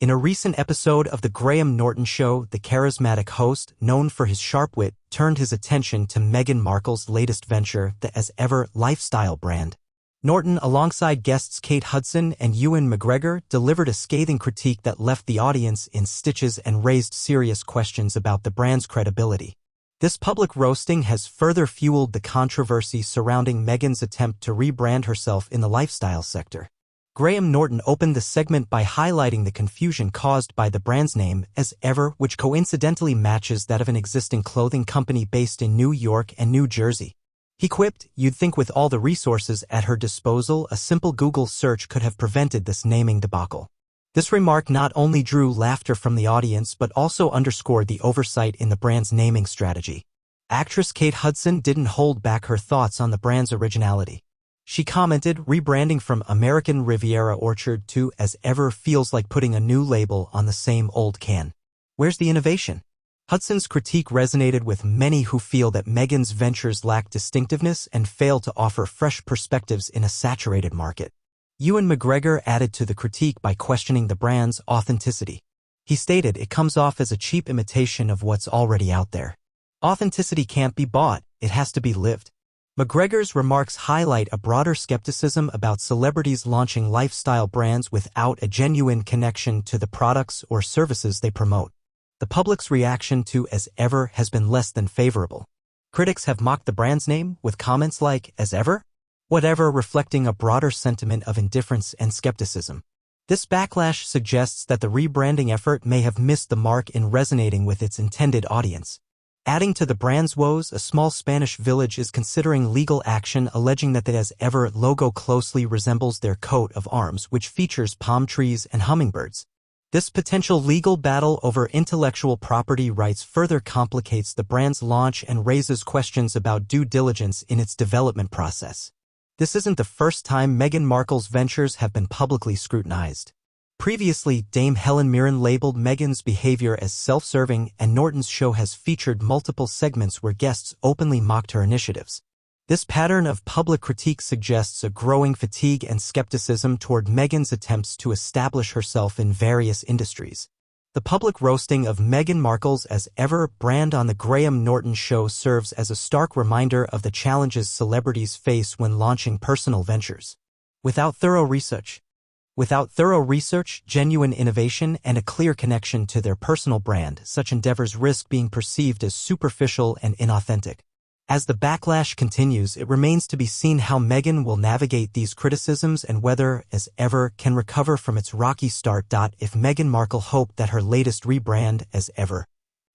In a recent episode of the Graham Norton Show, the charismatic host, known for his sharp wit, turned his attention to Meghan Markle's latest venture, the As Ever lifestyle brand. Norton, alongside guests Kate Hudson and Ewan McGregor, delivered a scathing critique that left the audience in stitches and raised serious questions about the brand's credibility. This public roasting has further fueled the controversy surrounding Meghan's attempt to rebrand herself in the lifestyle sector. Graham Norton opened the segment by highlighting the confusion caused by the brand's name, As Ever, which coincidentally matches that of an existing clothing company based in New York and New Jersey. He quipped, "You'd think with all the resources at her disposal, a simple Google search could have prevented this naming debacle." This remark not only drew laughter from the audience but also underscored the oversight in the brand's naming strategy. Actress Kate Hudson didn't hold back her thoughts on the brand's originality. She commented, "Rebranding from American Riviera Orchard to As Ever feels like putting a new label on the same old can. Where's the innovation?" Hudson's critique resonated with many who feel that Meghan's ventures lack distinctiveness and fail to offer fresh perspectives in a saturated market. Ewan McGregor added to the critique by questioning the brand's authenticity. He stated, "It comes off as a cheap imitation of what's already out there. Authenticity can't be bought, it has to be lived." McGregor's remarks highlight a broader skepticism about celebrities launching lifestyle brands without a genuine connection to the products or services they promote. The public's reaction to As Ever has been less than favorable. Critics have mocked the brand's name with comments like, "As Ever? Whatever," reflecting a broader sentiment of indifference and skepticism. This backlash suggests that the rebranding effort may have missed the mark in resonating with its intended audience. Adding to the brand's woes, a small Spanish village is considering legal action alleging that the As Ever logo closely resembles their coat of arms, which features palm trees and hummingbirds. This potential legal battle over intellectual property rights further complicates the brand's launch and raises questions about due diligence in its development process. This isn't the first time Meghan Markle's ventures have been publicly scrutinized. Previously, Dame Helen Mirren labeled Meghan's behavior as self-serving, and Norton's show has featured multiple segments where guests openly mocked her initiatives. This pattern of public critique suggests a growing fatigue and skepticism toward Meghan's attempts to establish herself in various industries. The public roasting of Meghan Markle's As Ever brand on the Graham Norton Show serves as a stark reminder of the challenges celebrities face when launching personal ventures. Without thorough research, genuine innovation, and a clear connection to their personal brand, such endeavors risk being perceived as superficial and inauthentic. As the backlash continues, it remains to be seen how Meghan will navigate these criticisms and whether As Ever can recover from its rocky start. If Meghan Markle hoped that her latest rebrand, As Ever,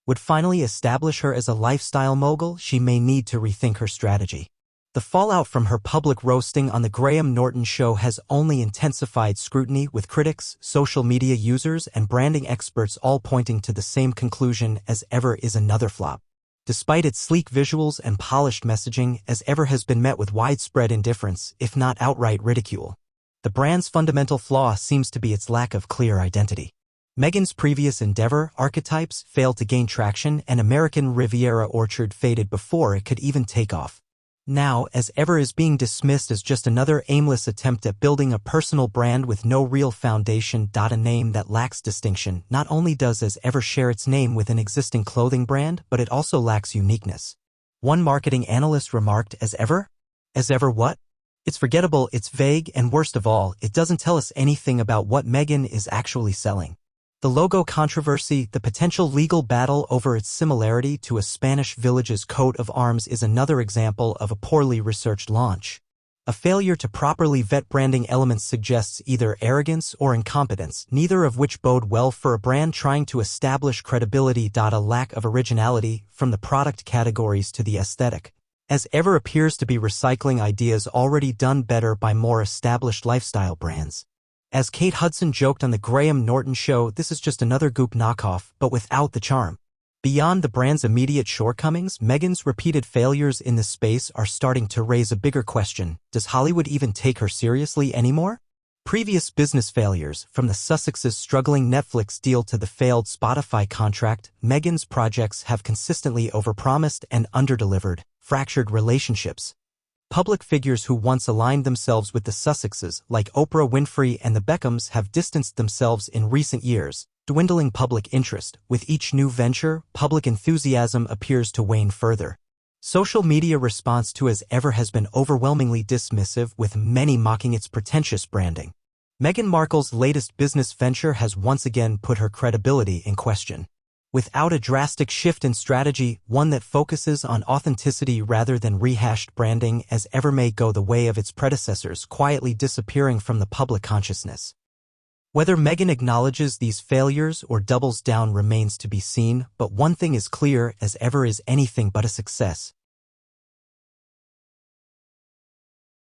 would finally establish her as a lifestyle mogul, she may need to rethink her strategy. The fallout from her public roasting on the Graham Norton Show has only intensified scrutiny, with critics, social media users, and branding experts all pointing to the same conclusion: As Ever is another flop. Despite its sleek visuals and polished messaging, As Ever has been met with widespread indifference, if not outright ridicule. The brand's fundamental flaw seems to be its lack of clear identity. Meghan's previous endeavor, archetypes, failed to gain traction, and American Riviera Orchard faded before it could even take off. Now, As Ever is being dismissed as just another aimless attempt at building a personal brand with no real foundation. A name that lacks distinction. Not only does As Ever share its name with an existing clothing brand, but it also lacks uniqueness. One marketing analyst remarked, "As Ever? As Ever what? It's forgettable, it's vague, and worst of all, it doesn't tell us anything about what Meghan is actually selling." The logo controversy, the potential legal battle over its similarity to a Spanish village's coat of arms, is another example of a poorly researched launch. A failure to properly vet branding elements suggests either arrogance or incompetence, neither of which bode well for a brand trying to establish credibility. A lack of originality, from the product categories to the aesthetic. As Ever appears to be recycling ideas already done better by more established lifestyle brands. As Kate Hudson joked on the Graham Norton Show, this is just another Goop knockoff, but without the charm. Beyond the brand's immediate shortcomings, Meghan's repeated failures in this space are starting to raise a bigger question: does Hollywood even take her seriously anymore? Previous business failures, from the Sussex's struggling Netflix deal to the failed Spotify contract, Meghan's projects have consistently overpromised and underdelivered. Fractured relationships. Public figures who once aligned themselves with the Sussexes, like Oprah Winfrey and the Beckhams, have distanced themselves in recent years, dwindling public interest. With each new venture, public enthusiasm appears to wane further. Social media response to as ever has been overwhelmingly dismissive, with many mocking its pretentious branding. Meghan Markle's latest business venture has once again put her credibility in question. Without a drastic shift in strategy, one that focuses on authenticity rather than rehashed branding, as ever may go the way of its predecessors, quietly disappearing from the public consciousness. Whether Meghan acknowledges these failures or doubles down remains to be seen, but one thing is clear: as ever is anything but a success.